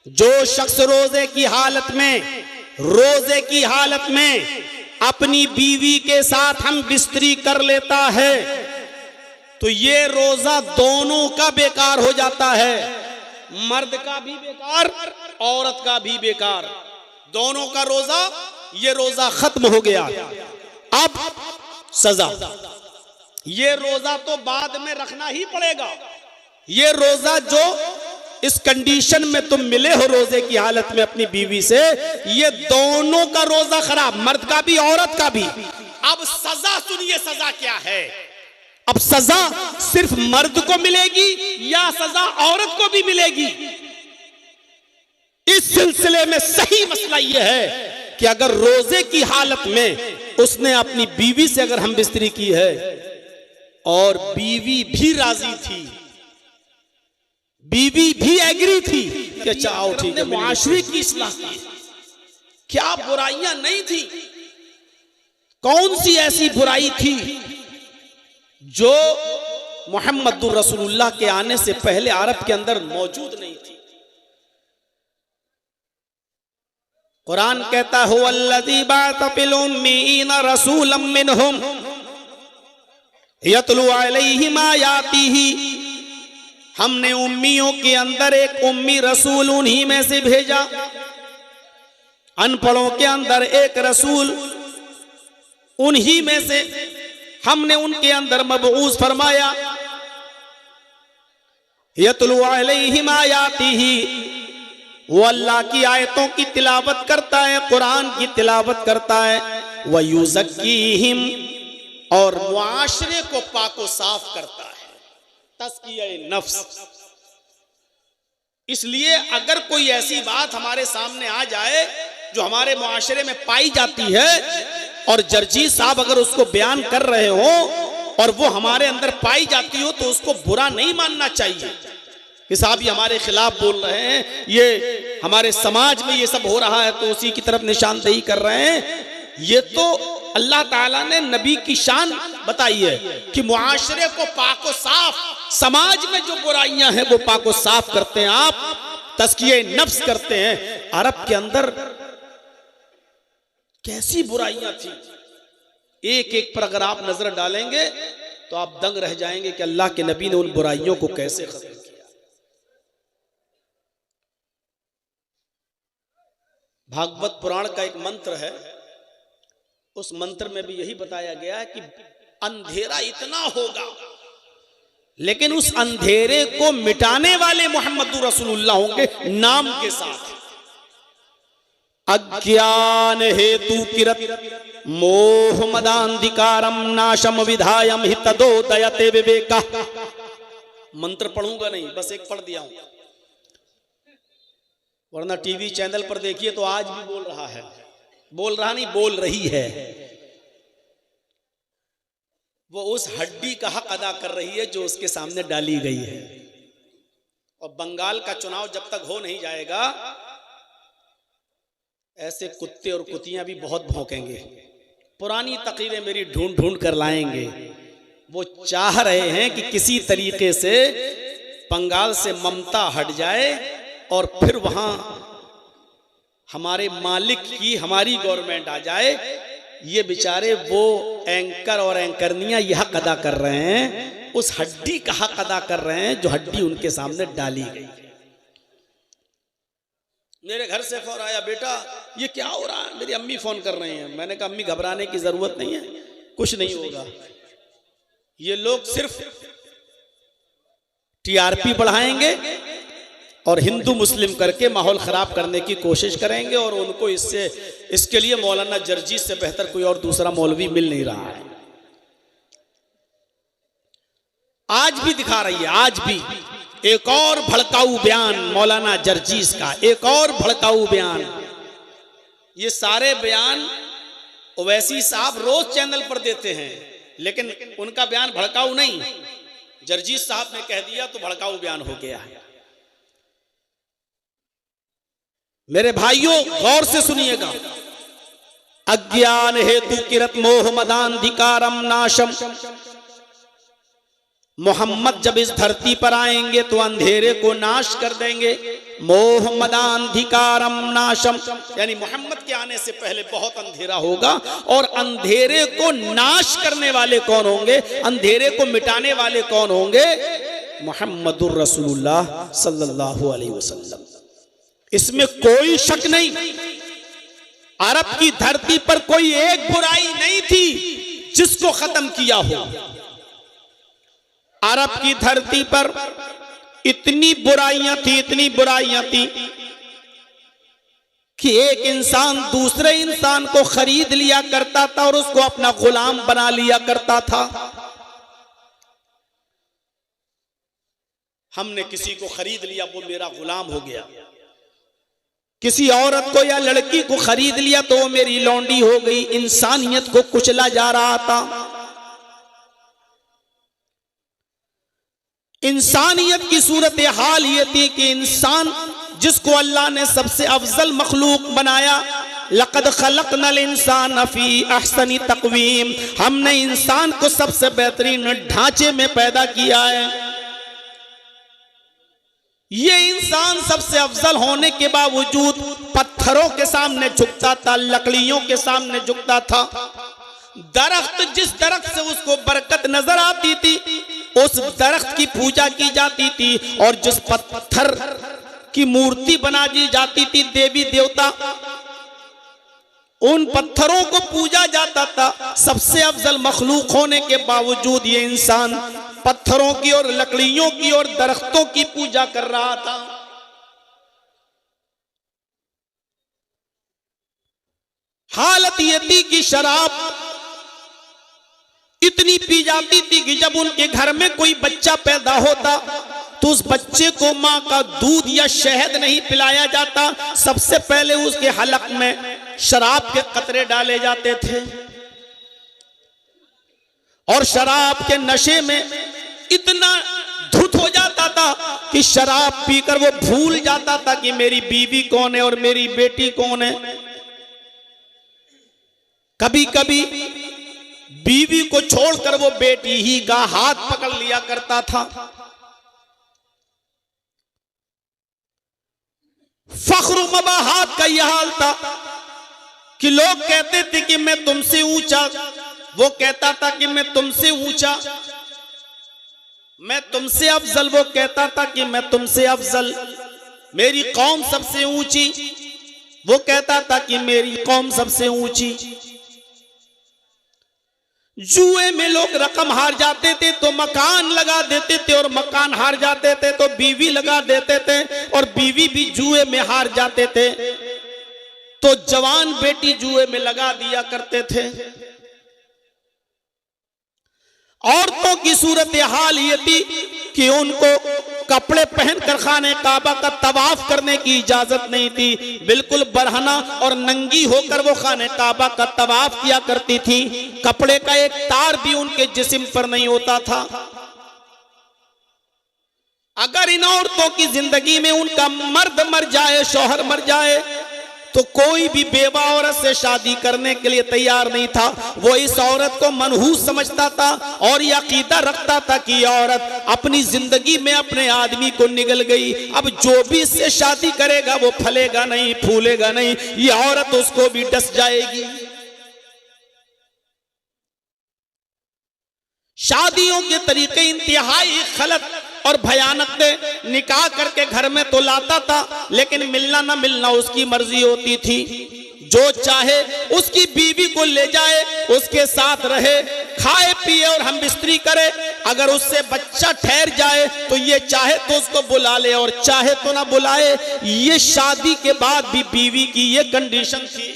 जो शख्स रोजे की हालत में अपनी बीवी के साथ हम बिस्तरी कर लेता है तो ये रोजा दोनों का बेकार हो जाता है, मर्द का भी बेकार, औरत का भी बेकार, दोनों का रोजा, ये रोजा खत्म हो गया। अब सजा, ये रोजा तो बाद में रखना ही पड़ेगा। ये रोजा जो इस कंडीशन में तुम मिले हो रोजे की हालत में अपनी बीवी से, ये दोनों का रोजा खराब, मर्द का भी औरत का भी। अब सजा सुनिए, सजा क्या है। अब सजा सिर्फ मर्द को मिलेगी या सजा औरत को भी मिलेगी? इस सिलसिले में सही मसला यह है कि अगर रोजे की हालत में उसने अपनी बीवी से अगर हम बिस्तरी की है और बीवी भी राजी थी, बीवी भी एग्री थी कि अच्छा आओ ठीक है, मुआशरे की इस्लाह की, क्या बुराइयां नहीं थी? कौन सी ऐसी बुराई थी जो मुहम्मदुर रसूलुल्लाह के आने से पहले अरब के अंदर मौजूद नहीं थी? कुरान कहता है वल्लज़ी बाअथ फिल उम्मीयीना रसूलन मिनहुम यतलू अलैहिम आयातिही, हमने उम्मियों के अंदर एक उम्मी रसूल उन्हीं में से भेजा, अनपढ़ों के अंदर एक रसूल उन्हीं में से हमने उनके अंदर मबऊस फरमाया। यतलू अलैहिम आयातिही, वो अल्लाह की आयतों की तिलावत करता है, कुरान की तिलावत करता है। व युज़क्कीहिम, और मुआशरे को पाको साफ करता है, तज़किया नफ्स। इसलिए अगर कोई ऐसी बात हमारे सामने आ जाए जो हमारे मुआशरे में पाई जाती है और जर्जी साहब अगर उसको बयान कर रहे हो और वो हमारे अंदर पाई जाती हो तो उसको बुरा नहीं मानना चाहिए कि साहब ये हमारे खिलाफ बोल रहे हैं, ये हमारे समाज में ये सब हो रहा है तो उसी की तरफ निशानदेही कर रहे हैं। ये तो अल्लाह ताला ने नबी की शान बताई है कि मुआशरे को पाको साफ, समाज में जो बुराइयां हैं वो पाको साफ करते हैं आप, तज़किये नफ्स करते हैं। अरब के अंदर कैसी बुराइयां थी, एक एक पर अगर आप नजर डालेंगे तो आप दंग रह जाएंगे कि अल्लाह के नबी ने उन बुराइयों को कैसे खत्म किया। भागवत पुराण का एक मंत्र है, उस मंत्र में भी यही बताया गया है कि अंधेरा इतना होगा, लेकिन उस अंधेरे को मिटाने वाले मुहम्मदुर रसूलुल्लाह होंगे नाम के साथ। अज्ञान हेतु किरत मोह मदांधिकारम नाशम विधायम हितदोदयते विवेका। मंत्र पढ़ूंगा नहीं, बस एक पढ़ दिया हूं, वरना टीवी चैनल पर देखिए तो आज भी बोल रहा है, बोल रहा नहीं बोल रही है, वो उस हड्डी का हक अदा कर रही है जो उसके सामने डाली गई है। और बंगाल का चुनाव जब तक हो नहीं जाएगा ऐसे कुत्ते और कुतियां भी बहुत भौंकेंगे, पुरानी तकरीरें मेरी ढूंढ ढूंढ कर लाएंगे। वो चाह रहे हैं कि किसी तरीके से बंगाल से ममता हट जाए और फिर वहां हमारे मालिक की हमारी गवर्नमेंट आ जाए। ये बेचारे वो एंकर और एंकरनियां यह हक अदा कर रहे हैं, उस हड्डी का हक अदा कर रहे हैं जो हड्डी उनके सामने डाली गई। मेरे घर से फोन आया, बेटा ये क्या हो रहा है? मेरी अम्मी फोन कर रही हैं। मैंने कहा अम्मी घबराने की जरूरत नहीं है, कुछ नहीं होगा। ये लोग सिर्फ टीआरपी बढ़ाएंगे और हिंदू मुस्लिम करके माहौल खराब करने की कोशिश करेंगे और उनको इसके लिए मौलाना जर्जीस से बेहतर कोई और दूसरा मौलवी मिल नहीं रहा है। आज भी दिखा रही है, आज भी एक और भड़काऊ बयान मौलाना जर्जीस का, एक और भड़काऊ बयान। ये सारे बयान ओवैसी साहब रोज चैनल पर देते हैं, लेकिन उनका बयान भड़काऊ नहीं, जर्जीस साहब ने कह दिया तो भड़काऊ बयान हो गया है। मेरे भाइयों गौर से सुनिएगा, अज्ञान हेतु किरत मोह मदांधिकारम नाशम, मोहम्मद जब इस धरती पर आएंगे तो अंधेरे को नाश कर देंगे। मोहम्मदांधिकारम नाशम, यानी मोहम्मद के आने से पहले बहुत अंधेरा होगा और अंधेरे को नाश करने वाले कौन होंगे, अंधेरे को मिटाने वाले कौन होंगे? मोहम्मदुर रसूलुल्लाह सल्लल्लाहु अलैहि वसल्लम। इसमें कोई शक नहीं। अरब की धरती पर कोई एक बुराई नहीं थी जिसको खत्म किया हो। अरब की धरती पर इतनी बुराइयां थी, इतनी बुराइयां थी कि एक इंसान दूसरे इंसान को खरीद लिया करता था और उसको अपना गुलाम बना लिया करता था। हमने किसी को खरीद लिया, वो मेरा गुलाम हो गया। किसी औरत को या लड़की को खरीद लिया तो वो मेरी लौंडी हो गई। इंसानियत को कुचला जा रहा था। इंसानियत की सूरत हाल ये थी कि इंसान जिसको अल्लाह ने सबसे अफजल मखलूक बनाया, लक़द खलक़नल इंसान फी अहसनी तक़वीम, हमने इंसान को सबसे बेहतरीन ढांचे में पैदा किया है। ये इंसान सबसे अफजल होने के बावजूद पत्थरों के सामने झुकता था, लकड़ियों के सामने झुकता था। दरख्त, जिस दरख्त से उसको बरकत नजर आती थी उस दरख्त की पूजा की जाती थी, और जिस पत्थर की मूर्ति बना दी जाती थी देवी देवता, उन पत्थरों को पूजा जाता था। सबसे अफजल मखलूक होने के बावजूद ये इंसान पत्थरों की और लकड़ियों की और दरख्तों की पूजा कर रहा था। हालत ये थी कि शराब इतनी पी जाती थी कि जब उनके घर में कोई बच्चा पैदा होता तो उस बच्चे को मां का दूध या शहद नहीं पिलाया जाता, सबसे पहले उसके हलक में शराब के कतरे डाले जाते थे। और शराब के नशे में इतना धुत हो जाता था कि शराब पीकर वो भूल जाता था कि मेरी बीवी कौन है और मेरी बेटी कौन है। कभी कभी बीवी को छोड़कर वो बेटी ही का हाथ पकड़ लिया करता था। फख्र मबाहात का यह हाल था कि लोग कहते थे कि मैं तुमसे ऊंचा, वो कहता था कि मैं तुमसे ऊंचा, मैं तुमसे अफजल, वो कहता था कि मैं तुमसे अफजल, मेरी कौम सबसे ऊंची, वो कहता था कि मेरी कौम सबसे ऊंची। जुए में लोग रकम हार जाते थे तो मकान लगा देते थे, और मकान हार जाते थे तो बीवी लगा देते थे, और बीवी भी जुए में हार जाते थे तो जवान बेटी जुए में लगा दिया करते थे। औरतों की सूरत हाल ये थी कि उनको कपड़े पहनकर खाने काबा का तवाफ करने की इजाजत नहीं थी। बिल्कुल बरहना और नंगी होकर वो खाने काबा का तवाफ किया करती थी। कपड़े का एक तार भी उनके जिस्म पर नहीं होता था। अगर इन औरतों की जिंदगी में उनका मर्द मर जाए, शौहर मर जाए, तो कोई भी बेवा औरत से शादी करने के लिए तैयार नहीं था। वो इस औरत को मनहूस समझता था और यह अकीदा रखता था कि यह औरत अपनी जिंदगी में अपने आदमी को निगल गई, अब जो भी इससे शादी करेगा वो फलेगा नहीं, फूलेगा नहीं, यह औरत उसको भी डस जाएगी। शादियों के तरीके इंतहाई गलत और भयानक थे। निकाह करके घर में तो लाता था, लेकिन मिलना ना मिलना उसकी मर्जी होती थी। जो चाहे उसकी बीवी को ले जाए, उसके साथ रहे, खाए पिए और हम बिस्तरी करे। अगर उससे बच्चा ठहर जाए तो ये चाहे तो उसको बुला ले और चाहे तो ना बुलाए। ये शादी के बाद भी बीवी की ये कंडीशन थी।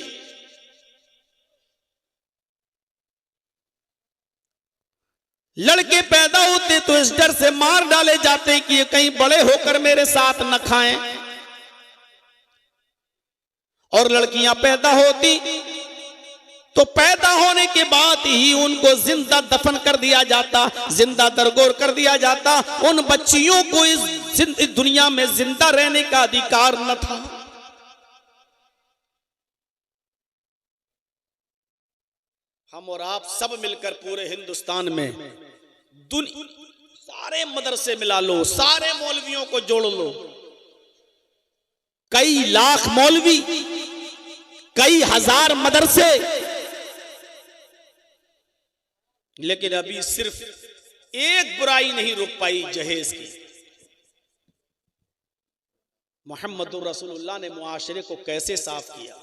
लड़के पैदा होते तो इस डर से मार डाले जाते कि ये कहीं बड़े होकर मेरे साथ न खाएं, और लड़कियां पैदा होती तो पैदा होने के बाद ही उनको जिंदा दफन कर दिया जाता, जिंदा दरगोर कर दिया जाता। उन बच्चियों को इस दुनिया में जिंदा रहने का अधिकार न था। हम और आप सब मिलकर पूरे हिंदुस्तान में सारे मदरसे मिला लो, सारे मौलवियों को जोड़ लो, कई लाख मौलवी, कई हजार मदरसे, लेकिन अभी सिर्फ एक बुराई नहीं रुक पाई जहेज की। मोहम्मदुर रसूलुल्लाह ने मुआशरे को कैसे साफ किया,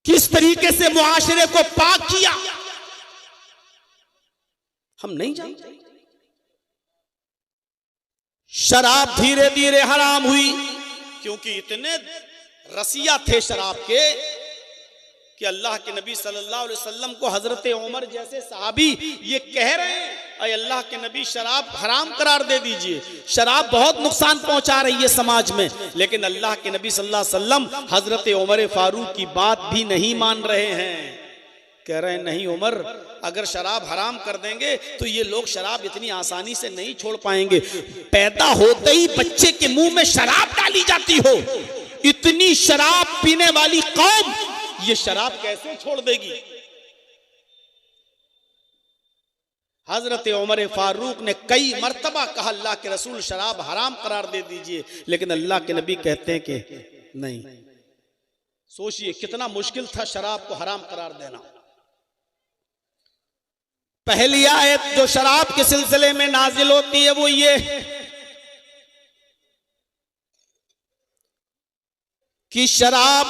किस तरीके से मुआशरे को पाक किया, हम नहीं जानते। शराब धीरे धीरे हराम हुई, क्योंकि इतने रसिया थे शराब के कि अल्लाह के नबी सल्लल्लाहु अलैहि वसल्लम को हजरत उमर जैसे सहाबी ये कह रहे हैं, अरे अल्लाह के नबी शराब हराम करार दे दीजिए, शराब बहुत नुकसान पहुंचा रही है समाज में। लेकिन अल्लाह के नबी सल्लल्लाहु अलैहि वसल्लम हजरत उमर फारूक की बात भी नहीं मान रहे हैं। कह रहे हैं नहीं उमर, अगर शराब हराम कर देंगे तो ये लोग शराब इतनी आसानी से नहीं छोड़ पाएंगे। पैदा होते ही बच्चे के मुंह में शराब डाली जाती हो, इतनी शराब पीने वाली कौम ये शराब कैसे छोड़ देगी। हजरत उमर फारूक ने कई मर्तबा कहा अल्लाह के रसूल शराब हराम करार दे दीजिए, लेकिन अल्लाह के नबी कहते हैं कि नहीं। सोचिए कितना मुश्किल था शराब को हराम करार देना। पहली आयत जो शराब के सिलसिले में नाजिल होती है वो ये कि शराब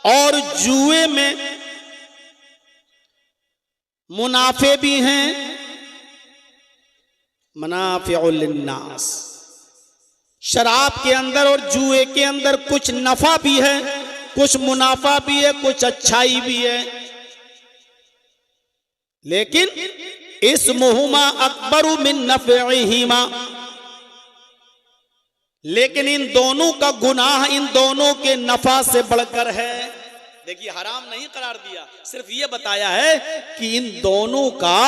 और जुए में मुनाफे भी हैं, मनाफिउल लिन्नास। शराब के अंदर और जुए के अंदर कुछ नफा भी है, कुछ मुनाफा भी है, कुछ अच्छाई भी है। लेकिन इस्मुहुमा अकबरु मिन नफ़इहिमा, लेकिन इन दोनों का गुनाह इन दोनों के नफा से बढ़कर है। देखिए हराम नहीं करार दिया, सिर्फ ये बताया है कि इन दोनों का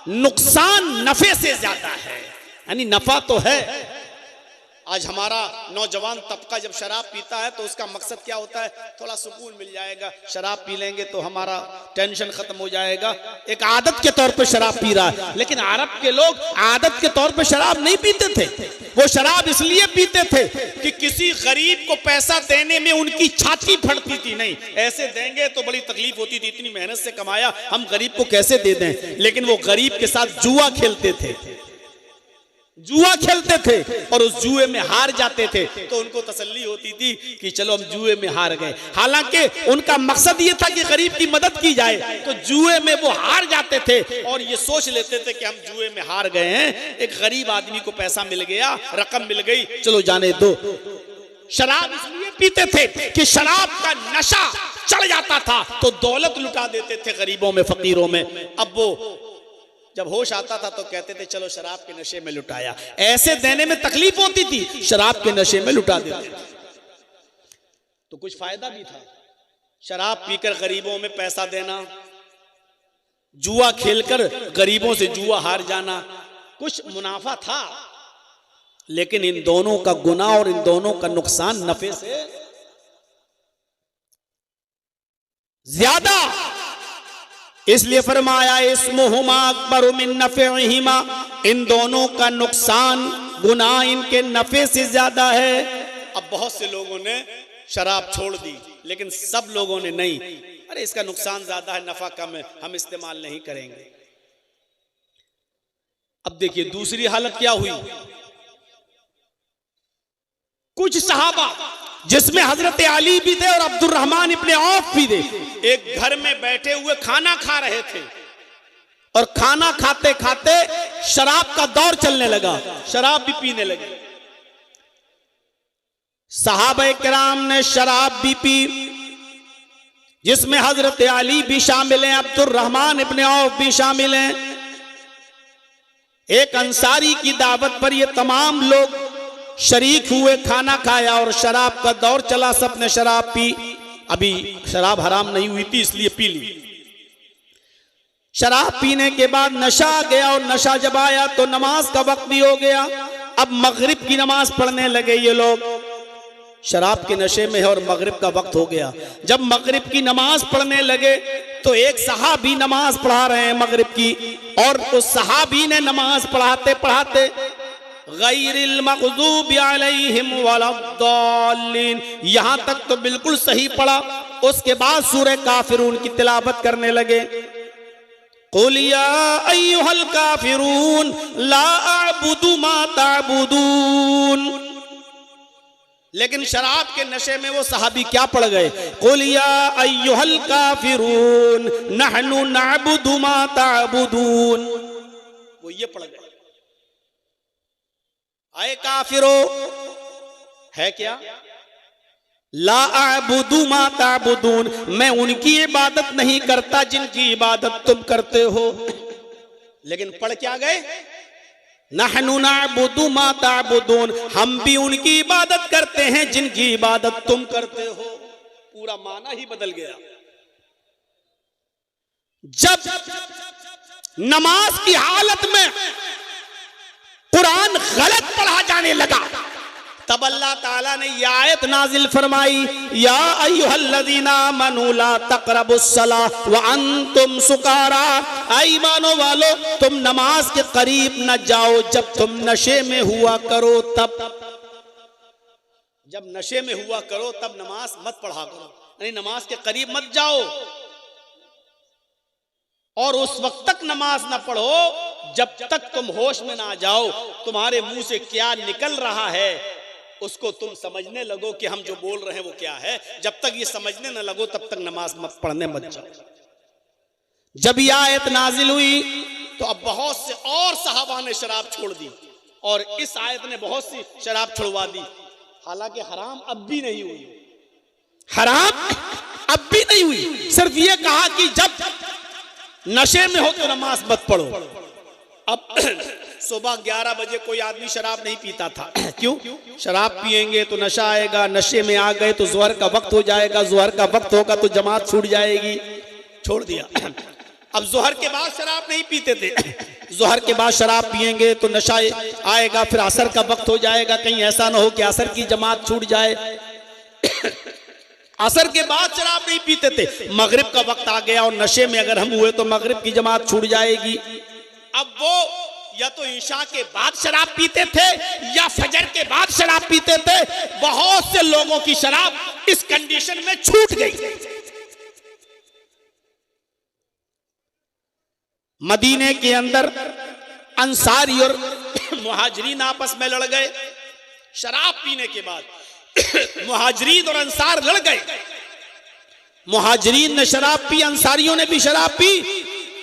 नुकसान नफे से ज्यादा है, यानी नफा तो है। आज हमारा नौजवान तबका जब शराब पीता है तो उसका मकसद क्या होता है, थोड़ा सुकून मिल जाएगा, शराब पी लेंगे तो हमारा टेंशन खत्म हो जाएगा। एक आदत के तौर पे शराब पी रहा है। लेकिन अरब के लोग आदत के तौर पे शराब नहीं पीते थे, वो शराब इसलिए पीते थे कि किसी गरीब को पैसा देने में उनकी छाती फटती थी। नहीं, ऐसे देंगे तो बड़ी तकलीफ होती थी, इतनी मेहनत से कमाया हम गरीब को कैसे दे दें। लेकिन वो गरीब के साथ जुआ खेलते थे, जुआ खेलते थे और उस जुए में हार जाते थे तो उनको तसल्ली होती थी कि चलो हम जुए में हार गए। हालांकि उनका मकसद ये था कि गरीब की मदद की जाए, तो जुए में वो हार जाते थे और ये सोच लेते थे कि हम जुए में हार गए हैं, एक गरीब आदमी को पैसा मिल गया, रकम मिल गई, चलो जाने दो। शराब इसलिए पीते थे कि शराब का नशा चढ़ जाता था तो दौलत लुटा देते थे गरीबों में, फकीरों में। अब वो जब होश आता था तो कहते थे चलो शराब के नशे में लुटाया। ऐसे देने में तकलीफ होती थी, शराब के नशे में लुटा देते थे। तो कुछ फायदा भी था, शराब पीकर गरीबों में पैसा देना, जुआ खेलकर गरीबों से जुआ हार जाना, कुछ मुनाफा था। लेकिन इन दोनों का गुनाह और इन दोनों का नुकसान नफे से ज्यादा। इसलिए फरमाया इस्मुहुमा अकबरु मिन नफ़इहिमा, इन दोनों का नुकसान गुनाह इनके नफे से ज्यादा है। अब बहुत से लोगों ने शराब छोड़ दी, लेकिन सब लोगों ने नहीं, अरे इसका नुकसान ज्यादा है, नफा कम है, हम इस्तेमाल नहीं करेंगे। अब देखिए दूसरी हालत क्या हुई, कुछ सहाबा जिसमें हजरत अली भी थे और अब्दुर्रहमान इब्ने औफ भी थे, एक घर में बैठे हुए खाना खा रहे थे और खाना खाते खाते शराब का दौर चलने लगा, शराब भी पीने लगे। सहाबा किराम ने शराब भी पी, जिसमें हजरत अली भी शामिल हैं, अब्दुर्रहमान इब्ने औफ भी शामिल हैं। एक अंसारी की दावत पर ये तमाम लोग शरीक हुए, खाना खाया और शराब का दौर चला, सबने शराब पी। अभी शराब हराम नहीं हुई थी इसलिए पी ली। शराब पीने के बाद नशा आ गया और नशा जब आया तो नमाज का वक्त भी हो गया। अब मगरिब की नमाज पढ़ने लगे ये लोग। शराब के नशे में है और मगरिब का वक्त हो गया। जब मगरिब की नमाज पढ़ने लगे तो एक सहाबी नमाज पढ़ा रहे हैं मगरिब की, और उस सहाबी ने नमाज पढ़ाते पढ़ाते गैरिल मग़ज़ूबि अलैहिम वलद्दाल्लीन यहां तक तो बिल्कुल सही पढ़ा। उसके बाद सूरह काफिरून की तिलावत करने लगे। क़ुल या अय्युहल काफिरून ला अअबुदु मा तअबुदून। लेकिन शराब के नशे में वो सहाबी क्या पढ़ गए? क़ुल या अय्युहल काफिरून नहनु नअबुदु मा तअबुदून, वो ये पढ़ गए। आए काफिरो है क्या? ला अअबुदु मा तअबुदून, मैं उनकी इबादत नहीं करता जिनकी इबादत तुम करते हो। लेकिन पढ़ क्या गए? नहनु नअबुदु मा तअबुदून, हम भी उनकी इबादत करते हैं जिनकी इबादत तुम करते हो। पूरा माना ही बदल गया। जब नमाज की हालत में कुरान गलत पढ़ा जाने लगा तब अल्लाह ताला ने यह आयत नाजिल फरमाई, या अय्युहल्लज़ीना आमनू ला तक़रबुस्सलाह व अंतुम सुकारा। ईमानो वालो, तुम नमाज के करीब न जाओ जब तुम नशे में हुआ करो। तब जब नशे में हुआ करो तब नमाज मत पढ़ा करो, यानी नमाज के करीब मत जाओ। और उस वक्त तक नमाज ना पढ़ो जब तक तुम होश में ना जाओ। तुम्हारे मुंह से क्या निकल रहा है उसको तुम समझने लगो कि हम जो बोल रहे हैं वो क्या है। जब तक ये समझने न लगो तब तक नमाज मत पढ़ने मत जाओ। जब ये आयत नाजिल हुई तो अब बहुत से और सहाबा ने शराब छोड़ दी, और इस आयत ने बहुत सी शराब छुड़वा दी। हालांकि हराम अब भी नहीं हुई, हराम अब भी नहीं हुई। सिर्फ ये कहा कि जब नशे में हो तो नमाज मत पढ़ो। अब सुबह 11 बजे कोई आदमी शराब नहीं पीता था। क्यों? शराब पिएंगे तो नशा आएगा, नशे में आ गए तो ज़ोहर का वक्त हो जाएगा, ज़ोहर का वक्त होगा तो जमात छूट जाएगी, छोड़ दिया। अब ज़ोहर के बाद शराब नहीं पीते थे, ज़ोहर के बाद शराब पिएंगे तो नशा आएगा, फिर असर का वक्त हो जाएगा, कहीं ऐसा ना हो कि असर की जमात छूट जाए। असर के बाद शराब नहीं पीते थे, मगरिब का वक्त आ गया और नशे में अगर हम हुए तो मगरिब की जमात छूट जाएगी। अब वो या तो ईशा के बाद शराब पीते थे या फजर के बाद शराब पीते थे। बहुत से लोगों की शराब इस कंडीशन में छूट गई। मदीने के अंदर अंसारी और मुहाजिरीन आपस में लड़ गए। शराब पीने के बाद मुहाजिरीन और अंसार लड़ गए। मुहाजिरीन ने शराब पी, अंसारियों ने भी शराब पी।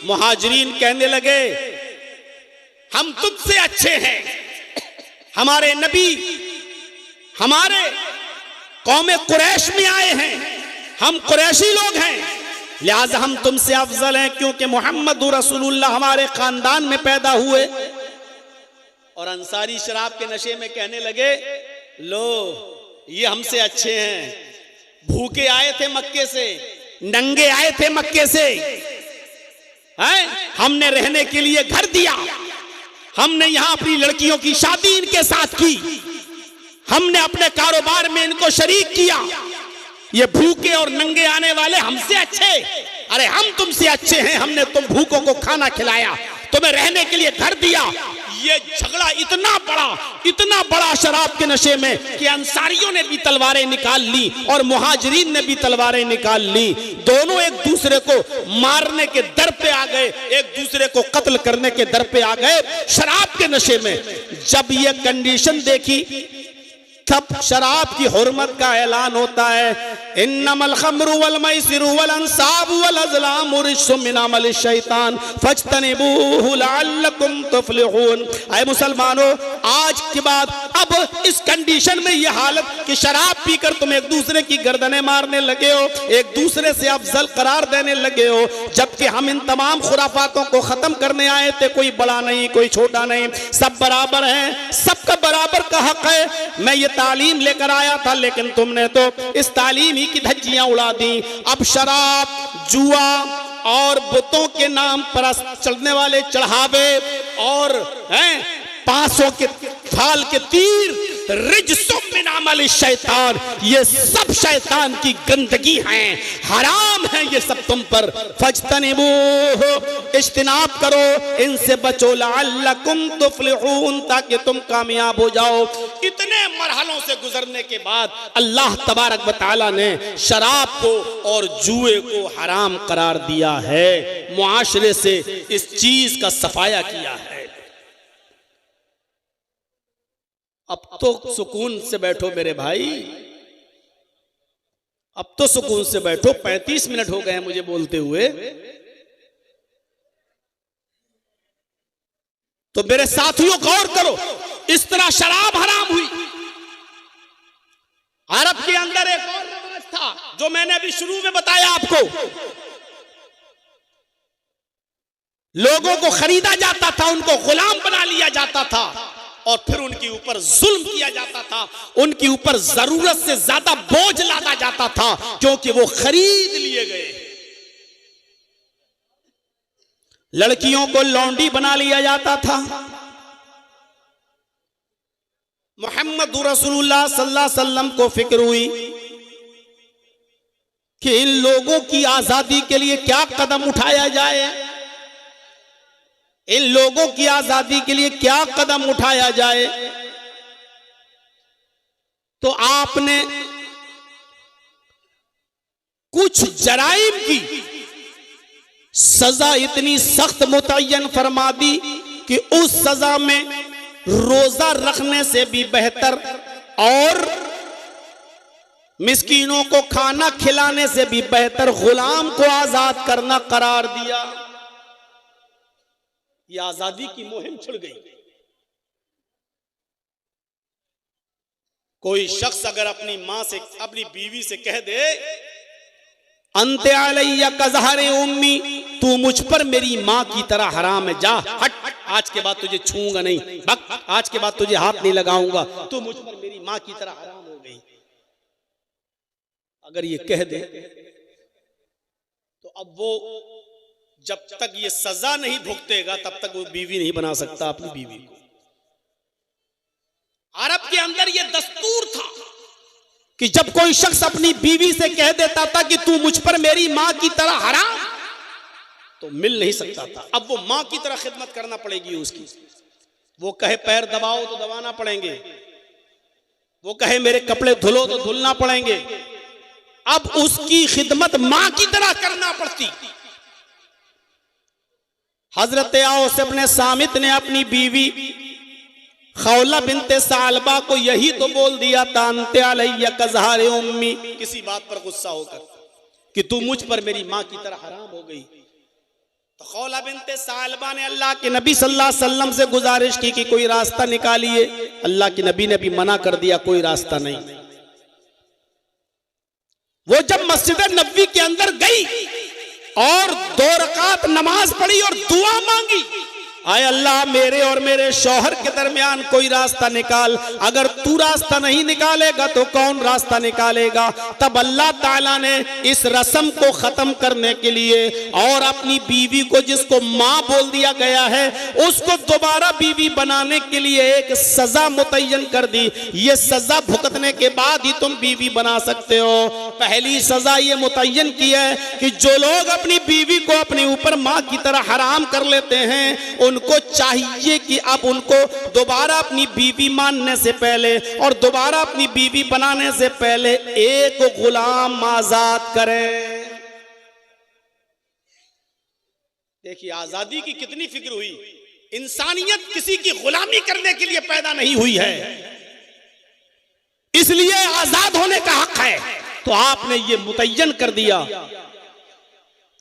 मुहाजिरीन कहने लगे हम तुझसे अच्छे हैं, हमारे नबी हमारे कौमे कुरैश में आए हैं, हम कुरैशी लोग हैं, लिहाजा हम तुमसे अफजल हैं क्योंकि मोहम्मद रसूलुल्लाह हमारे खानदान में पैदा हुए। और अंसारी शराब के नशे में कहने लगे लो ये हमसे अच्छे हैं, भूखे आए थे मक्के से, नंगे आए थे मक्के से, हैं? हमने रहने के लिए घर दिया, हमने यहां अपनी लड़कियों की शादी इनके साथ की, हमने अपने कारोबार में इनको शरीक किया। ये भूखे और नंगे आने वाले हमसे अच्छे? अरे हम तुमसे अच्छे हैं, हमने तुम भूखों को खाना खिलाया, तुम्हें रहने के लिए घर दिया। ये झगड़ा इतना बड़ा शराब के नशे में कि अंसारियों ने भी तलवारें निकाल ली और मुहाजिरीन ने भी तलवारें निकाल ली। दोनों एक दूसरे को मारने के दर पे आ गए, एक दूसरे को कत्ल करने के दर पे आ गए शराब के नशे में। जब ये कंडीशन देखी तब शराब की हुर्मत का ऐलान होता है। इन्नमल खम्रु वल मैसिरु वल अंसाबु वल अज़लामु रिज्सुम मिन अमलि शैतान फज्तनिबूहु लअल्लकुम तुफ्लिहून। ऐ मुसलमानों, आज के बाद अब इस कंडीशन में ये हालत कि शराब पीकर तुम एक दूसरे की गर्दनें मारने लगे हो, एक दूसरे से अफजल करार देने लगे हो, जबकि हम इन तमाम खुराफातों को खत्म करने आए थे। कोई बड़ा नहीं, कोई छोटा नहीं, सब बराबर हैं, सबका बराबर का हक है। मैं ये तालीम लेकर आया था लेकिन तुमने तो इस तालीम ही की धज्जियां उड़ा दी। अब शराब, जुआ और बुतों के नाम पर चलने वाले चढ़ावे और 500 के थाल के तीर रिज्सुम मिन अमल अमल शैतान, ये सब शैतान की गंदगी हैं, हराम है ये सब तुम पर। फज्तनिबूहु, इज्तिनाब करो, इनसे बचो, लअल्लकुम तुफ्लिहून, ताकि तुम कामयाब हो जाओ। इतने मरहलों से गुजरने के बाद अल्लाह तबारक व तआला ने शराब को और जुए को हराम करार दिया है, मुआशरे से इस चीज का सफाया किया है। अब तो सुकून से बैठो मेरे भाई, अब तो सुकून से बैठो। 35 मिनट हो गए हैं मुझे बोलते हुए, तो मेरे साथियों गौर करो, इस तरह शराब हराम हुई। अरब के अंदर एक और रिवाज था जो मैंने अभी शुरू में बताया आपको, लोगों को खरीदा जाता था, उनको गुलाम बना लिया जाता था और फिर उनके ऊपर जुल्म किया जाता था, उनके ऊपर जरूरत से ज्यादा बोझ लादा जाता था, क्योंकि वो खरीद लिए गए। लड़कियों को लौंडी बना लिया जाता था। मोहम्मद रसूलुल्लाह सल्लल्लाहु अलैहि वसल्लम को फिक्र हुई कि इन लोगों की आजादी के लिए क्या कदम उठाया जाए, इन लोगों की आजादी के लिए क्या कदम उठाया जाए। तो आपने कुछ जराइम की सजा इतनी सख्त मुतय्यन फरमा दी कि उस सजा में रोजा रखने से भी बेहतर और मिस्कीनों को खाना खिलाने से भी बेहतर गुलाम को आजाद करना करार दिया। ये आजादी की मुहिम छिड़ गई। कोई शख्स अगर अपनी मां से, अपनी बीवी से कह दे, अंते अलैया कज़हरे उम्मी, तू मुझ पर मेरी मां की तरह हराम है, जा हट, आज के बाद तुझे छूऊंगा नहीं, बक, आज के बाद तुझे हाथ नहीं लगाऊंगा, तू मुझ पर मेरी मां की तरह हराम हो गई, अगर ये कह दे तो अब वो जब तक ये सजा नहीं भुगतेगा तब तक वो बीवी नहीं बना सकता अपनी बीवी को। अरब के अंदर ये दस्तूर था कि जब कोई शख्स अपनी बीवी से कह देता था कि तू मुझ पर मेरी मां की तरह हराम, तो मिल नहीं सकता था। अब वो मां की तरह खिदमत करना पड़ेगी उसकी। वो कहे पैर दबाओ तो दबाना पड़ेंगे, वो कहे मेरे कपड़े धुलो तो धुलना पड़ेंगे। अब उसकी खिदमत मां की तरह करना पड़ती। हजरत औस इब्न सामित ने अपनी बीवी खौला बिनते सालबा को यही तो बोल दिया था, अंते अलैया कज़हरे उम्मी, किसी बात पर गुस्सा होकर कि तू मुझ पर मेरी मां की तरह हराम हो गई। तो खौला बिनते सालबा ने अल्लाह के नबी सल्लल्लाहु अलैहि वसल्लम से गुजारिश की कि कोई रास्ता निकालिए। अल्लाह के नबी ने भी मना कर दिया, कोई रास्ता नहीं। वो जब मस्जिद नबवी के अंदर गई और 2 रकात नमाज पढ़ी और दुआ मांगी, आए अल्लाह मेरे और मेरे शौहर के दरमियान कोई रास्ता निकाल, अगर तू रास्ता नहीं निकालेगा तो कौन रास्ता निकालेगा। तब अल्लाह ताला ने इस रस्म को खत्म करने के लिए और अपनी बीवी को, जिसको मां बोल दिया गया है, उसको दोबारा बीवी बनाने के लिए एक सजा मुतय्यन कर दी। ये सजा भुगतने के बाद ही तुम बीवी बना सकते हो। पहली सजा ये मुतय्यन की है कि जो लोग अपनी बीवी को अपने ऊपर मां की तरह हराम कर लेते हैं, उनको चाहिए कि अब उनको दोबारा अपनी बीवी मानने से पहले और दोबारा अपनी बीवी बनाने से पहले एक गुलाम आजाद करें। देखिए आजादी की कितनी फिक्र हुई। इंसानियत किसी की गुलामी करने के लिए पैदा नहीं हुई है, इसलिए आजाद होने का हक है। तो आपने ये मुतय्यन कर दिया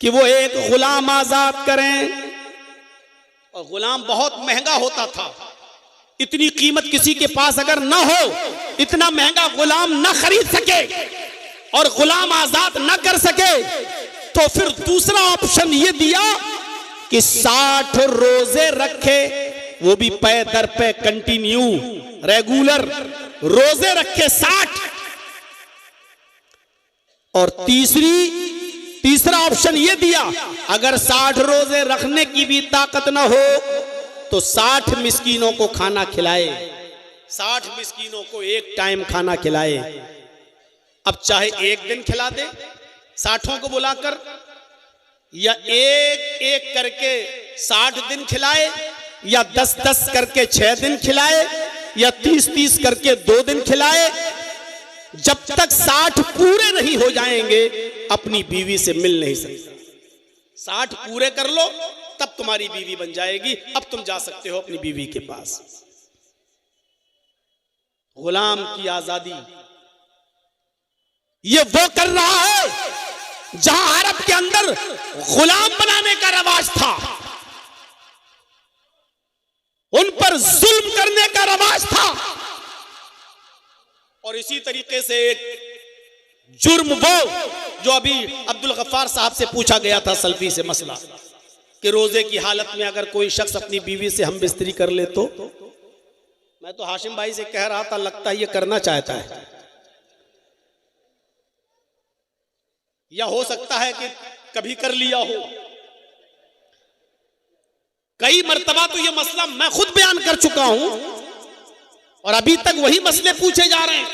कि वो एक गुलाम आजाद करें। और गुलाम बहुत महंगा होता था, इतनी कीमत किसी के पास अगर ना हो, इतना महंगा गुलाम ना खरीद सके और गुलाम आजाद ना कर सके, तो फिर दूसरा ऑप्शन ये दिया कि 60 रोजे रखे, वो भी पे दर पे कंटिन्यू रेगुलर रोजे रखे 60। और तीसरा ऑप्शन ये दिया, अगर 60 रोजे रखने की भी ताकत ना हो तो 60 मिस्कीनों को खाना खिलाए, 60 मिस्कीनों को एक टाइम खाना खिलाए। अब चाहे एक दिन खिला दे 60 को बुलाकर, या एक एक करके 60 दिन खिलाए, या 10-10 करके 6 दिन खिलाए, या 30-30 करके 2 दिन खिलाए। जब तक 60 पूरे नहीं हो जाएंगे अपनी बीवी से मिल नहीं सकता। 60 पूरे कर लो तब तुम्हारी बीवी बन जाएगी। अब तुम जा सकते हो अपनी बीवी के पास। गुलाम की आजादी ये वो कर रहा है जहां अरब के अंदर गुलाम बनाने का रवाज था, उन पर जुल्म करने का रवाज था। और इसी तरीके से एक जुर्म वो जो अभी अब्दुल गफ्फार साहब से पूछा गया था सल्फी से मसला कि रोजे की हालत में अगर कोई शख्स अपनी बीवी से हम बिस्तरी कर ले तो मैं तो हाशिम भाई से कह रहा था लगता है ये करना चाहता है, या हो सकता है कि कभी कर लिया हो। कई मर्तबा तो ये मसला मैं खुद बयान कर चुका हूं और अभी तक वही मसले पूछे जा रहे हैं।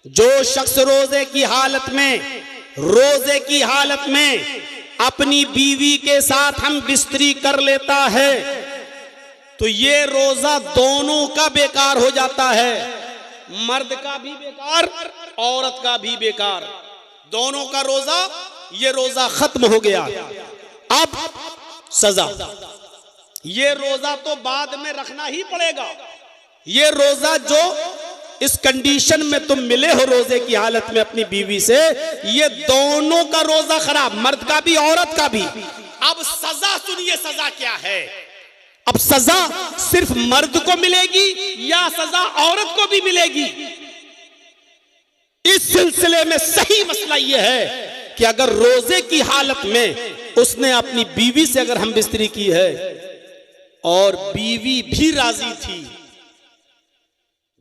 जो शख्स रोजे की हालत में अपनी बीवी के साथ हम बिस्तरी कर लेता है तो ये रोजा दोनों का बेकार हो जाता है, मर्द का भी बेकार, औरत का भी बेकार, दोनों का रोजा, ये रोजा खत्म हो गया। अब सजा, ये रोजा तो बाद में रखना ही पड़ेगा। ये रोजा जो इस कंडीशन में तुम मिले हो रोजे की हालत में अपनी बीवी से, ये दोनों का रोजा खराब, मर्द का भी औरत का भी। अब सजा सुनिए, सजा क्या है। अब सजा सिर्फ मर्द को मिलेगी या सजा औरत को भी मिलेगी? इस सिलसिले में सही मसला यह है कि अगर रोजे की हालत में उसने अपनी बीवी से अगर हम बिस्तरी की है और बीवी भी राजी थी,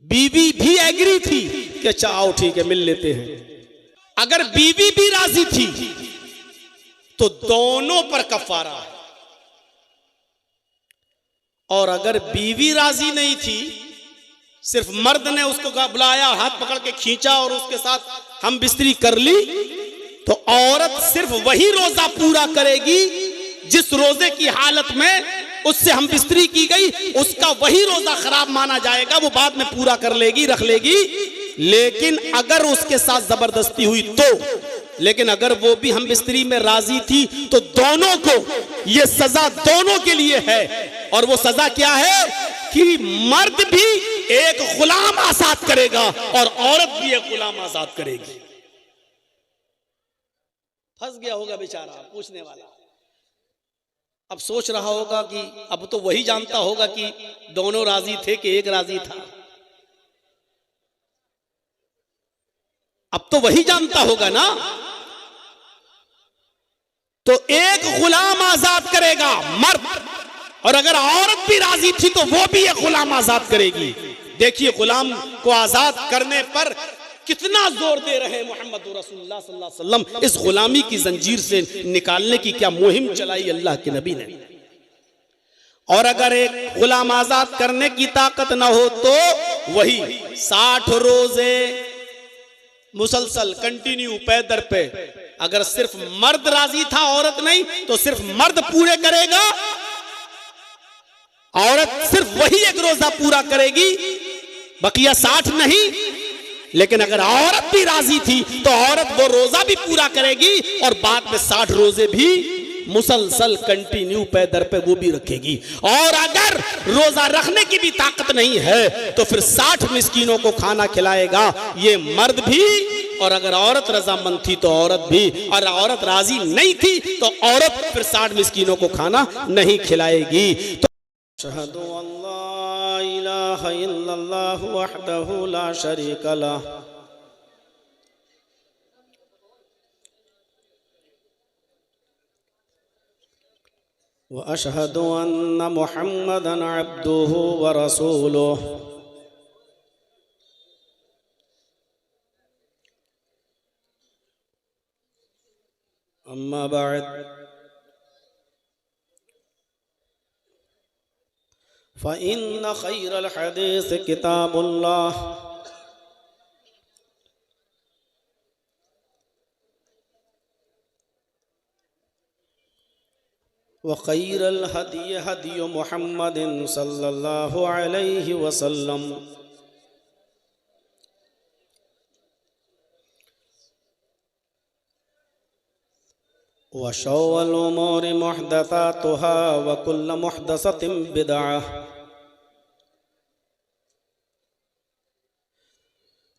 बीवी भी एग्री थी कि अच्छा आओ ठीक है मिल लेते हैं, अगर बीवी भी राजी थी तो दोनों पर कफारा है। और अगर बीवी राजी नहीं थी, सिर्फ मर्द ने उसको बुलाया, हाथ पकड़ के खींचा और उसके साथ हम बिस्तरी कर ली, तो औरत सिर्फ वही रोजा पूरा करेगी जिस रोजे की हालत में उससे हम बिस्तरी की गई, उसका वही रोजा खराब माना जाएगा, वो बाद में पूरा कर लेगी, रख लेगी। लेकिन अगर उसके साथ जबरदस्ती हुई तो, लेकिन अगर वो भी हम बिस्तरी में राजी थी तो दोनों को ये सजा दोनों के लिए है। और वो सजा क्या है कि मर्द भी एक गुलाम आजाद करेगा और औरत भी एक गुलाम आजाद करेगी। फंस गया होगा बेचारा पूछने वाला, अब सोच रहा होगा कि अब तो वही जानता होगा कि दोनों राजी थे कि एक राजी था, अब तो वही जानता होगा ना। तो एक गुलाम आजाद करेगा मर्द, और अगर औरत भी राजी थी तो वो भी एक गुलाम आजाद करेगी। देखिए गुलाम को आजाद करने पर कितना जोर दे रहे हैं मोहम्मद रसूलुल्लाह सल्लल्लाहु अलैहि वसल्लम। इस गुलामी की जंजीर से निकालने की क्या मुहिम चलाई अल्लाह के नबी ने। और अगर एक गुलाम आजाद करने की ताकत ना हो तो वही 60 रोजे मुसलसल कंटिन्यू पे दर पे, अगर सिर्फ मर्द राजी था औरत नहीं तो सिर्फ मर्द पूरे करेगा, औरत सिर्फ वही एक रोजा पूरा करेगी, बकिया 60 नहीं। लेकिन अगर औरत भी राजी थी तो औरत वो रोजा भी पूरा करेगी और बाद में 60 रोजे भी मुसलसल कंटिन्यू पे दर पे वो भी रखेगी। और अगर रोजा रखने की भी ताकत नहीं है तो फिर 60 मिस्कीनों को खाना खिलाएगा, ये मर्द भी। और अगर औरत रजामंद थी तो औरत भी, और औरत राजी नहीं थी तो औरत फिर 60 मिस्कीनों को खाना नहीं खिलाएगी। तो अशहदु अल्ला इलाहा इल्लल्लाहु वहदहु ला शरीका लह व अशहदु अन्ना मुहम्मदन अब्दुहु व रसूलुहु। अम्मा बाद फ़इन्न खैरल हदीस किताबुल्लाह व खैरल हदी हदी मुहम्मदिन सल्लल्लाहु अलैहि वसल्लम व शर्रुल उमूरि मुहदसातुहा व कुल्लु मुहदसतिन बिदअह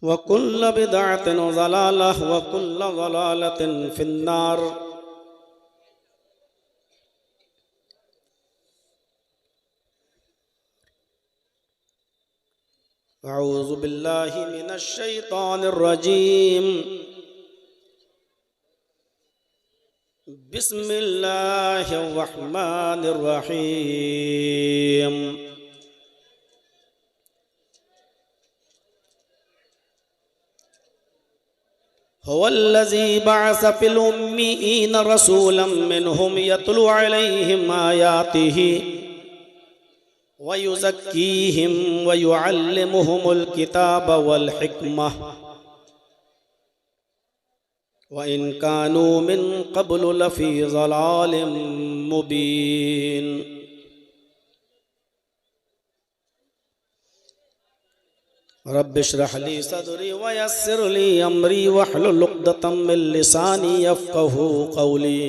व कुल्लु बिदअतिन ज़लालह व कुल्लु ज़लालतिन फिन्नार। अऊज़ु बिल्लाहि मिनश शैतानिर रजीम। बिस्मिल्लाहिर रहमानिर रहीम। हुवल्लज़ी बअस फिल उम्मिय्यीन रसूलन मिनहुम यतलू अलैहिम आयातिही व युज़क्कीहिम व युअल्लिमुहुमुल किताब वल हिकमह व इन कानू मिन क़ब्लु लफ़ी ज़लालिम मुबीन। रब्बिश्रह ली सदरी व यस्सिर ली अमरी वहलुल उक़दतम मिन लिसानी यफ़क़हू क़ौली।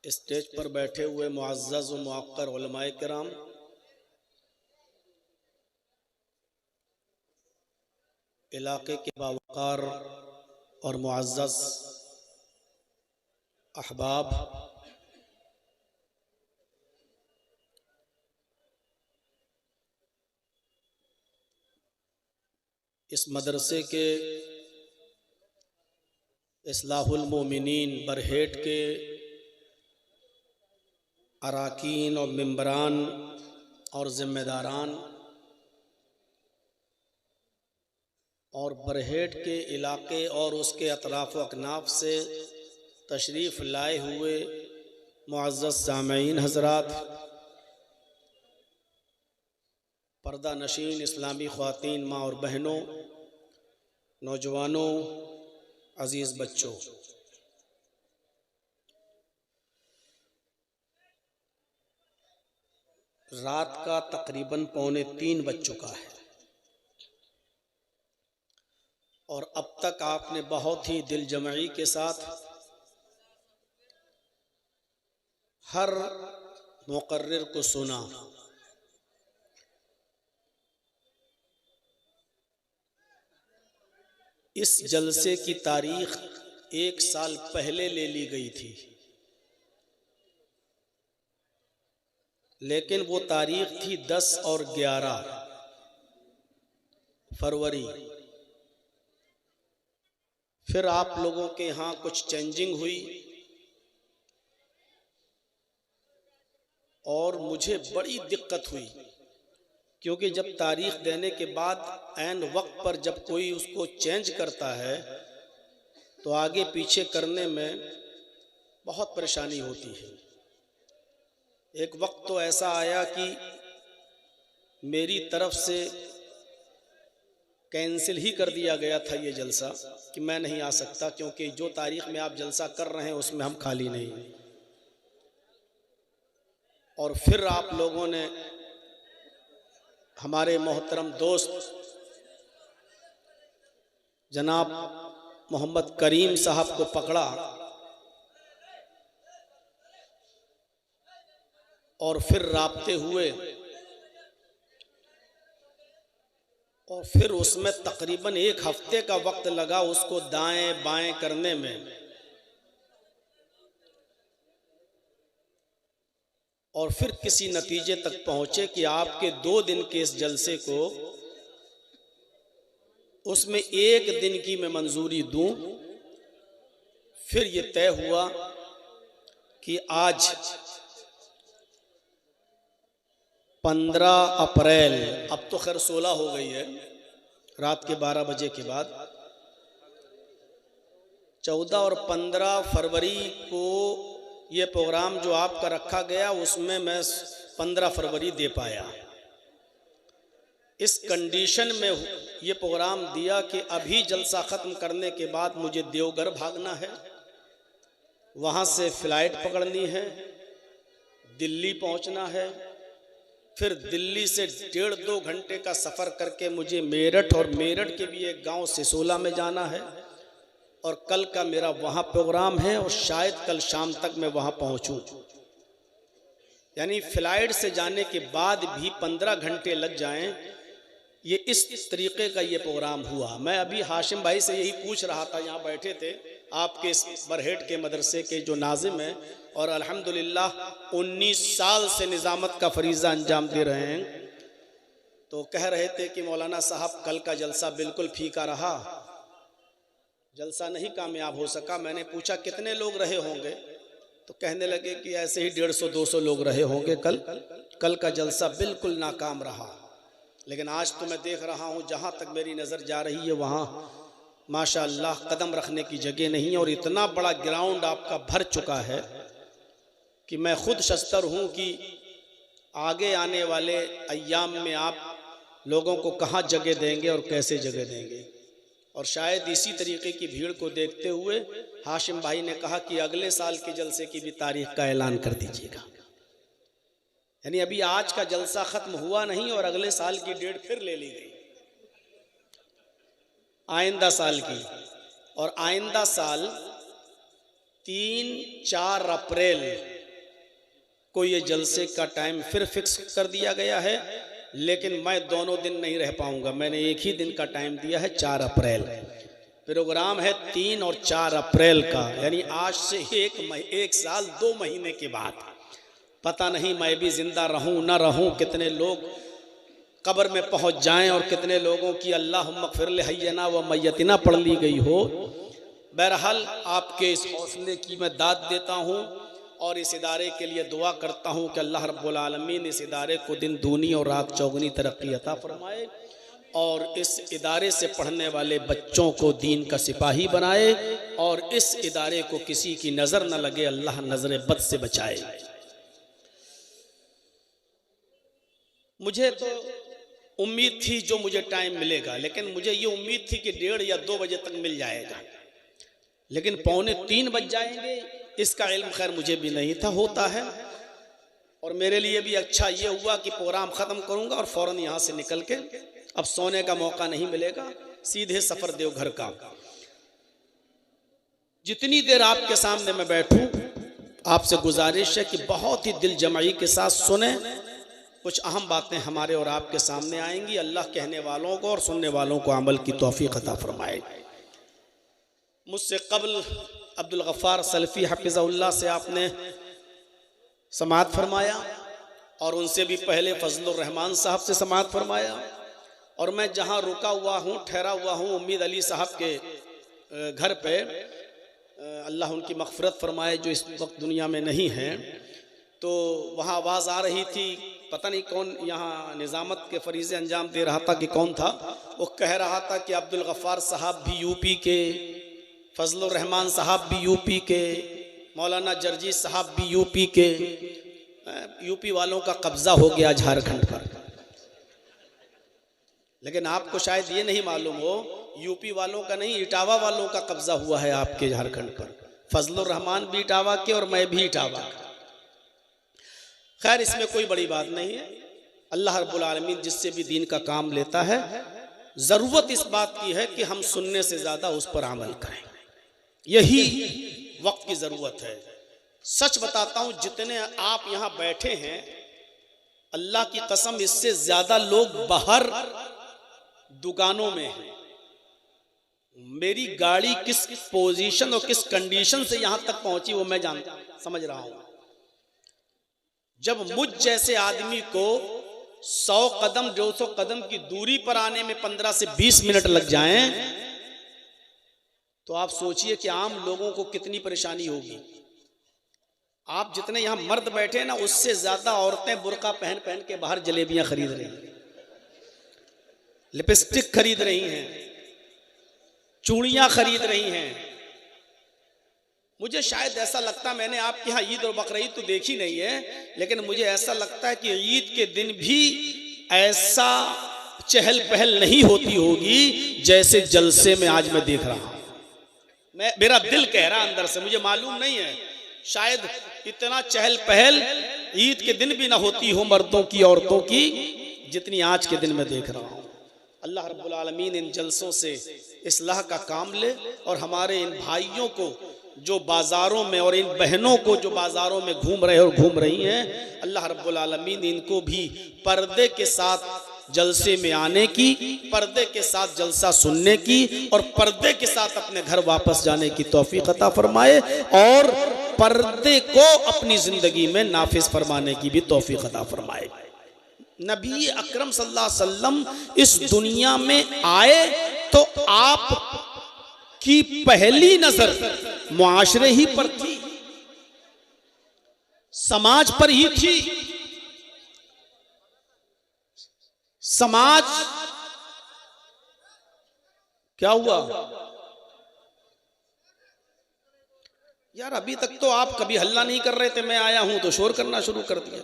स्टेज पर बैठे हुए मुअज़्ज़ज़ व मुअक्कर उलमाए किराम, इलाके के बावकार और मुअज़्ज़ज़ अहबाब, इस मदरसे के इस्लाहुल मोमिनीन बरहेट के अराकीन और मेंबरान और ज़िम्मेदारान और बरहेट के इलाके और उसके अतराफ़ व अकनाफ़ से तशरीफ़ लाए हुए मुअज़्ज़ज़ सामईन हज़रात, पर्दा नशीन इस्लामी ख़वातीन माँ और बहनों, नौजवानों, अज़ीज़ बच्चों, रात का तकरीबन 2:45 बज चुका है और अब तक आपने बहुत ही दिल जमई के साथ हर मुक़र्रिर को सुना। इस जलसे की तारीख 1 साल पहले ले ली गई थी, लेकिन वो तारीख थी 10 और 11 फरवरी। फिर आप लोगों के यहाँ कुछ चेंजिंग हुई और मुझे बड़ी दिक्कत हुई, क्योंकि जब तारीख देने के बाद ऐन वक्त पर जब कोई उसको चेंज करता है तो आगे पीछे करने में बहुत परेशानी होती है। एक वक्त तो ऐसा आया कि मेरी तरफ से कैंसिल ही कर दिया गया था ये जलसा कि मैं नहीं आ सकता, क्योंकि जो तारीख में आप जलसा कर रहे हैं उसमें हम खाली नहीं। और फिर आप लोगों ने हमारे मोहतरम दोस्त जनाब मोहम्मद करीम साहब को पकड़ा और फिर राब्ते हुए और फिर उसमें तकरीबन 1 हफ्ते का वक्त लगा उसको दाएं बाएं करने में। और फिर किसी नतीजे तक पहुंचे कि आपके 2 दिन के इस जलसे को उसमें 1 दिन की मैं मंजूरी दूं। फिर ये तय हुआ कि आज 15 अप्रैल, अब तो खैर 16 हो गई है, रात के 12 बजे के बाद 14 और 15 फरवरी को ये प्रोग्राम जो आपका रखा गया उसमें मैं 15 फरवरी दे पाया। इस कंडीशन में ये प्रोग्राम दिया कि अभी जलसा ख़त्म करने के बाद मुझे देवघर भागना है, वहाँ से फ़्लाइट पकड़नी है, दिल्ली पहुँचना है, फिर दिल्ली से 1.5-2 घंटे का सफ़र करके मुझे मेरठ और मेरठ के भी एक गांव सिसोला में जाना है, और कल का मेरा वहाँ प्रोग्राम है और शायद कल शाम तक मैं वहाँ पहुँचूँ। यानी फ़्लाइट से जाने के बाद भी 15 घंटे लग जाएं, ये इस तरीके का ये प्रोग्राम हुआ। मैं अभी हाशिम भाई से यही पूछ रहा था, यहाँ बैठे थे आपके इस बरहेट के मदरसे के जो नाजिम हैं और अल्हम्दुलिल्लाह 19 साल से निज़ामत का फरीज़ा अंजाम दे रहे हैं, तो कह रहे थे कि मौलाना साहब कल का जलसा बिल्कुल फीका रहा, जलसा नहीं कामयाब हो सका। मैंने पूछा कितने लोग रहे होंगे, तो कहने लगे कि ऐसे ही 150-200 लोग रहे होंगे कल का जलसा बिल्कुल नाकाम रहा। लेकिन आज तो मैं देख रहा हूँ जहाँ तक मेरी नज़र जा रही है वहाँ माशाअल्लाह कदम रखने की जगह नहीं है, और इतना बड़ा ग्राउंड आपका भर चुका है कि मैं खुद शस्तर हूँ कि आगे आने वाले अय्याम में आप लोगों को कहाँ जगह देंगे और कैसे जगह देंगे। और शायद इसी तरीके की भीड़ को देखते हुए हाशिम भाई ने कहा कि अगले साल के जलसे की भी तारीख का ऐलान कर दीजिएगा। यानी अभी आज का जलसा ख़त्म हुआ नहीं और अगले साल की डेट फिर ले ली गई, आइंदा साल की। और आइंदा साल 3-4 अप्रैल को ये जलसे का टाइम फिर फिक्स कर दिया गया है, लेकिन मैं दोनों दिन नहीं रह पाऊंगा। मैंने एक ही दिन का टाइम दिया है, 4 अप्रैल। प्रोग्राम है 3 और 4 अप्रैल का, यानी आज से एक साल 2 महीने के बाद। पता नहीं मैं भी जिंदा रहूं ना रहूं, कितने लोग कब्र में पहुंच जाएं और कितने लोगों की अल्लाहुम्मा ग़फ़िर लिहय्यिना व मय्यतिना पढ़ ली गई हो। बहरहाल आपके इस हौसले की मैं दाद देता हूं और इस इदारे के लिए दुआ करता हूं कि अल्लाह रब्बुल आलमीन इस इदारे को दिन दूनी और रात चौगनी तरक्की अता फरमाए, और इस इदारे से पढ़ने वाले बच्चों को दीन का सिपाही बनाए, और इस इदारे को किसी की नज़र न लगे, अल्लाह नज़र बद से बचाए। मुझे तो उम्मीद थी जो मुझे टाइम मिलेगा, लेकिन मुझे ये उम्मीद थी कि 1:30 या 2 बजे तक मिल जाएगा, लेकिन 2:45 बज जाएंगे, इसका इल्म खैर मुझे भी नहीं था। होता है, और मेरे लिए भी अच्छा ये हुआ कि प्रोग्राम ख़त्म करूँगा और फ़ौरन यहाँ से निकल के अब सोने का मौका नहीं मिलेगा, सीधे सफ़र देवघर का। जितनी देर आपके सामने मैं बैठूँ, आपसे गुजारिश है कि बहुत ही दिल जमाई के साथ सुने। कुछ अहम बातें हमारे और आपके सामने आएंगी। अल्लाह कहने वालों को और सुनने वालों को अमल की तौफीक अता फरमाए। मुझसे कबल अब्दुल गफ़्फ़ार सलफ़ी हफ़िज़हुल्लाह से आपने समाअत फरमाया, और उनसे भी पहले फजलुर रहमान साहब से समाअत फरमाया, और मैं जहाँ रुका हुआ हूँ, ठहरा हुआ हूँ, उम्मीद अली साहब के घर पे, अल्लाह उनकी मग़फ़िरत फरमाए जो इस वक्त दुनिया में नहीं हैं। तो वहाँ आवाज़ आ रही थी, पता नहीं कौन यहाँ निज़ामत के फरीज़े अंजाम दे रहा था कि कौन था, वो कह रहा था कि अब्दुल गफ़्फ़ार साहब भी यूपी के, फजलुर रहमान साहब भी यूपी के, मौलाना जर्जी साहब भी यूपी के। यूपी वालों का कब्ज़ा हो गया झारखंड पर, लेकिन आपको शायद ये नहीं मालूम हो, यूपी वालों का नहीं, इटावा वालों का कब्ज़ा हुआ है आपके झारखंड पर। फजलुर रहमान भी इटावा के और मैं भी इटावा का। खैर, इसमें कोई बड़ी बात नहीं है। अल्लाह रब्बुल आलमीन जिससे भी दीन का काम लेता है, ज़रूरत इस बात की है कि हम सुनने से ज़्यादा उस पर अमल करें, यही वक्त की ज़रूरत है। सच बताता हूँ, जितने आप यहाँ बैठे हैं, अल्लाह की कसम इससे ज़्यादा लोग बाहर दुकानों में हैं। मेरी गाड़ी किस पोजीशन और किस कंडीशन से यहाँ तक पहुँची वो मैं समझ रहा हूँ। जब मुझ जैसे आदमी को 100 कदम 200 कदम की दूरी पर आने में 15 से 20 मिनट लग जाएं, तो आप सोचिए कि आम लोगों को कितनी परेशानी होगी। आप जितने यहाँ मर्द बैठे हैं ना, उससे ज्यादा औरतें बुर्का पहन पहन के बाहर जलेबियां खरीद रही हैं, लिपस्टिक खरीद रही हैं, चूड़ियां खरीद रही हैं, मुझे शायद ऐसा लगता, मैंने आपके यहाँ ईद और बकरीद तो देखी नहीं है, लेकिन मुझे ऐसा लगता है कि ईद के दिन भी ऐसा चहल पहल नहीं होती होगी जैसे जलसे में आज मैं देख रहा हूं। मेरा दिल कह रहा अंदर से, मुझे मालूम नहीं है, शायद इतना चहल पहल ईद के दिन भी ना होती हो मर्दों की औरतों की जितनी आज के दिन में देख रहा हूं। अल्लाह रब्बुल आलमीन इन जलसों से इस्लाह का काम ले और हमारे इन भाइयों को जो बाजारों में और इन बहनों को जो बाजारों में घूम रहे और घूम रही हैं, अल्लाह रब्बुल आलमीन इनको भी पर्दे के साथ जलसे में आने की, पर्दे के साथ जलसा सुनने की और पर्दे के साथ अपने घर वापस जाने की तौफीक अता फरमाए और पर्दे को अपनी जिंदगी में नाफिज फरमाने की भी तौफीक अता फरमाए। नबी अकरम सल्लल्लाहु अलैहि वसल्लम इस दुनिया में आए तो आप की पहली नजर मुआशरे ही पर थी, समाज पर ही थी। समाज क्या हुआ यार? अभी तक तो आप कभी हल्ला नहीं कर रहे थे, मैं आया हूं तो शोर करना शुरू कर दिया।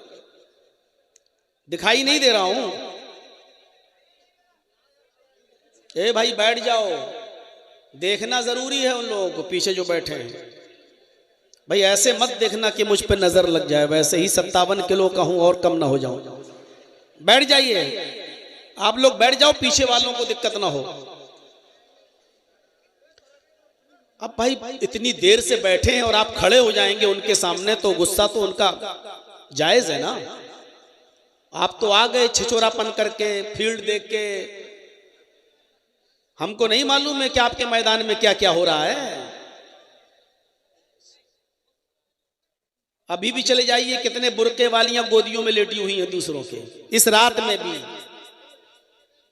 दिखाई नहीं दे रहा हूं? ए भाई बैठ जाओ, देखना जरूरी है उन लोगों को पीछे जो बैठे हैं। भाई ऐसे मत देखना कि मुझ पे नजर लग जाए, वैसे ही 57 किलो का हूं और कम ना हो जाऊं। बैठ जाइए, आप लोग बैठ जाओ, पीछे वालों को दिक्कत ना हो। अब भाई इतनी देर से बैठे हैं और आप खड़े हो जाएंगे उनके सामने तो गुस्सा तो उनका जायज है ना। आप तो आ गए छिछोरापन करके, फील्ड देख के, हमको नहीं मालूम है कि आपके मैदान में क्या क्या हो रहा है। अभी भी चले जाइए, कितने बुरके वालियां गोदियों में लेटी हुई हैं दूसरों के, इस रात में भी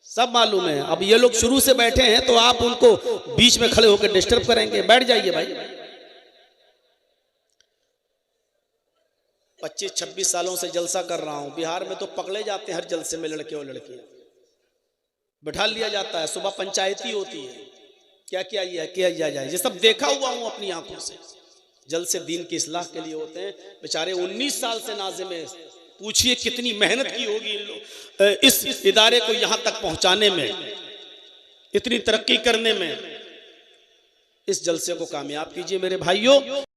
सब मालूम है। अब ये लोग शुरू से बैठे हैं तो आप उनको बीच में खड़े होकर डिस्टर्ब करेंगे? बैठ जाइए भाई। 25-26 सालों से जलसा कर रहा हूं, बिहार में तो पकड़े जाते हैं हर जलसे में लड़के और लड़कियां, बिठा लिया जाता है, सुबह पंचायती होती है, क्या किया जाए, ये सब देखा हुआ हूं अपनी आंखों से। जलसे दीन की इस्लाह के लिए होते हैं। बेचारे 19 साल से नाज़िम में, पूछिए कितनी मेहनत की होगी इन लोग इस इदारे को यहां तक पहुंचाने में, इतनी तरक्की करने में। इस जलसे को कामयाब कीजिए मेरे भाइयों।